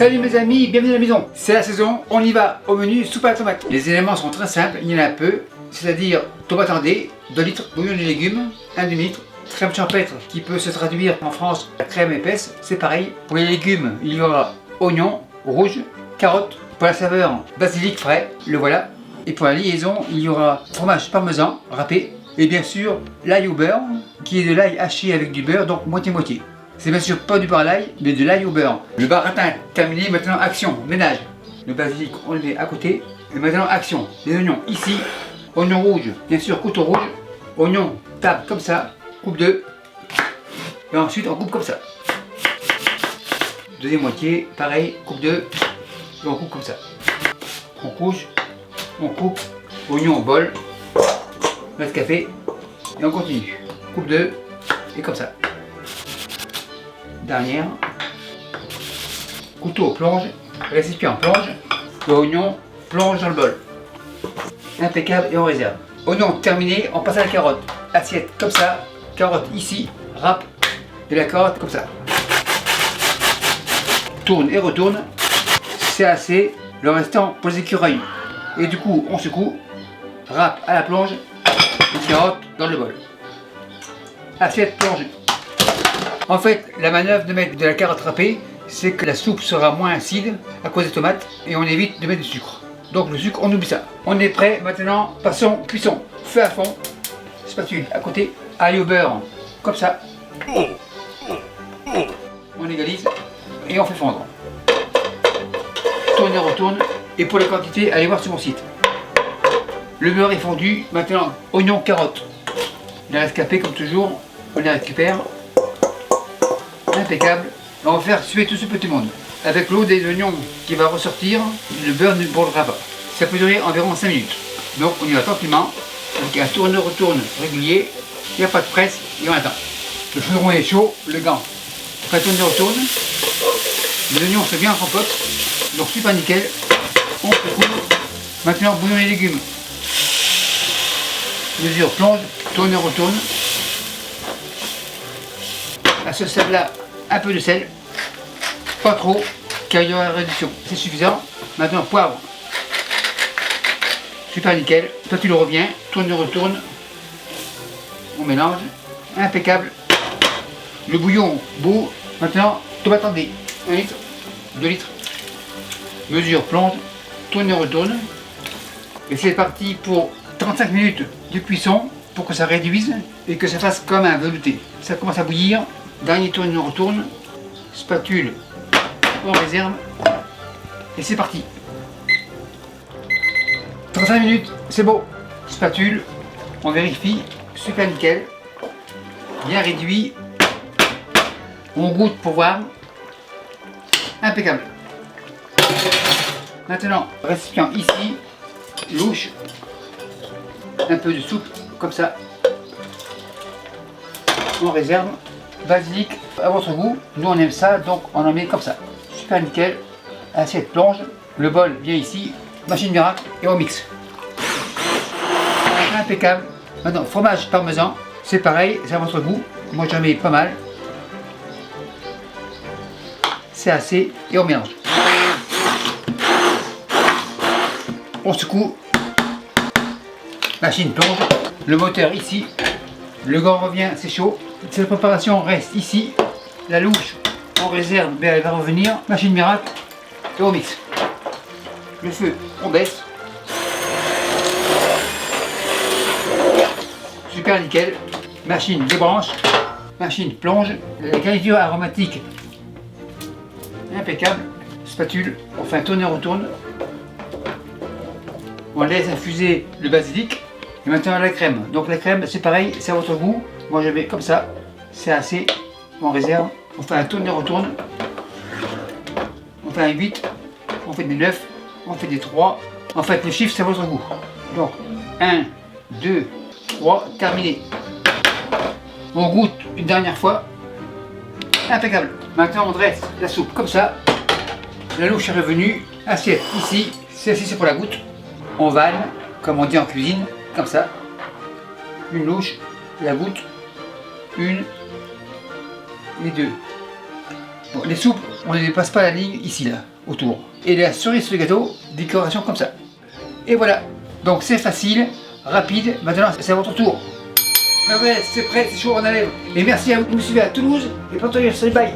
Salut mes amis, bienvenue à la maison. C'est la saison, on y va. Au menu, soupe à la tomate. Les éléments sont très simples, il y en a peu. C'est-à-dire tomate en dés, 2 litres, bouillon de légumes, 1 demi-litre, crème champêtre qui peut se traduire en France par crème épaisse, c'est pareil. Pour les légumes, il y aura oignons, rouges, carottes. Pour la saveur, basilic frais, le voilà. Et pour la liaison, il y aura fromage parmesan râpé. Et bien sûr, l'ail au beurre, qui est de l'ail haché avec du beurre, donc moitié-moitié. C'est bien sûr pas du beurre à l'ail, mais de l'ail au beurre. Le baratin terminé, maintenant action, ménage. Le basilic, on le met à côté. Et maintenant action, les oignons ici. Oignon rouge, bien sûr couteau rouge. Oignon, table comme ça, coupe 2. Et ensuite on coupe comme ça. Deuxième moitié, pareil, coupe 2. Et on coupe comme ça. On couche, on coupe. Oignon au bol. Notre café. Et on continue. Coupe 2. Et comme ça. Dernière. Couteau plonge, récipient plonge, l'oignon plonge dans le bol. Impeccable et on réserve. Oignon terminé, on passe à la carotte. Assiette comme ça, carotte ici, râpe de la carotte comme ça. Tourne et retourne, c'est assez. Le restant pour les écureuils. Et du coup on secoue, râpe à la plonge, les carottes dans le bol. Assiette plongée. En fait, la manœuvre de mettre de la carotte râpée, c'est que la soupe sera moins acide à cause des tomates et on évite de mettre du sucre. Donc le sucre, on oublie ça. On est prêt, maintenant, passons cuisson. Feu à fond, spatule à côté, ail au beurre, comme ça. On égalise et on fait fondre. Tourne et retourne. Et pour la quantité, allez voir sur mon site. Le beurre est fondu, maintenant, oignon, carotte. Les rescapés, comme toujours, on les récupère. Impeccable. On va faire suer tout ce petit monde. Avec l'eau des oignons qui va ressortir, le beurre ne brûlera pas. Ça peut durer environ 5 minutes. Donc on y va tranquillement, avec un tourne-retourne régulier. Il n'y a pas de presse et on attend. Le chaudron est chaud, le gant. Après tourne-retourne, les oignons sont bien en compote, donc super nickel. On secoue. Maintenant bouillon et légumes. Mesure plonge, tourne-retourne. À ce stade-là, un peu de sel, pas trop, car il y aura une réduction. C'est suffisant. Maintenant, poivre. Super nickel. Toi, tu le reviens, tourne et retourne. On mélange. Impeccable. Le bouillon bout. Maintenant, tomate en dés. 1 litre, 2 litres. Mesure plonge, tourne et retourne. Et c'est parti pour 35 minutes de cuisson pour que ça réduise et que ça fasse comme un velouté. Ça commence à bouillir. Dernier tourne et retourne, spatule, on réserve, et c'est parti. 35 minutes, c'est beau. Spatule, on vérifie, super nickel, bien réduit. On goûte pour voir, impeccable. Maintenant, récipient ici, louche, un peu de soupe, comme ça, on réserve. Basilic à votre goût, nous on aime ça donc on en met comme ça. Super nickel, assiette plonge, le bol vient ici, machine miracle et on mixe. Impeccable. Maintenant fromage parmesan, c'est pareil, c'est à votre goût, moi j'en mets pas mal. C'est assez et on mélange. On secoue, machine plonge, le moteur ici, le gant revient, c'est chaud. Cette préparation reste ici. La louche, on réserve, mais elle va revenir. Machine miracle, et on mixe. Le feu, on baisse. Super nickel. Machine débranche. Machine plonge. La garniture aromatique, impeccable. Spatule, on fait un tourne et retourne. On laisse infuser le basilic. Et maintenant la crème. Donc la crème, c'est pareil, c'est à votre goût. Moi je mets comme ça, c'est assez, on réserve, on fait un tourne et retourne, on fait un 8, on fait des 9, on fait des 3, en fait le chiffre c'est à votre goût. Donc 1, 2, 3, terminé. On goûte une dernière fois, impeccable. Maintenant on dresse la soupe comme ça, la louche est revenue, assiette ici, celle-ci c'est pour la goutte, on vanne, comme on dit en cuisine, comme ça, une louche, la goutte, 1 et 2. Bon, les soupes, on ne dépasse pas la ligne ici, là, autour. Et la cerise sur le gâteau, décoration comme ça. Et voilà. Donc c'est facile, rapide. Maintenant, c'est à votre tour. Ah ouais, c'est prêt, c'est chaud, on enlève. Et merci à vous de nous suivre à Toulouse. Et pour toi, bye.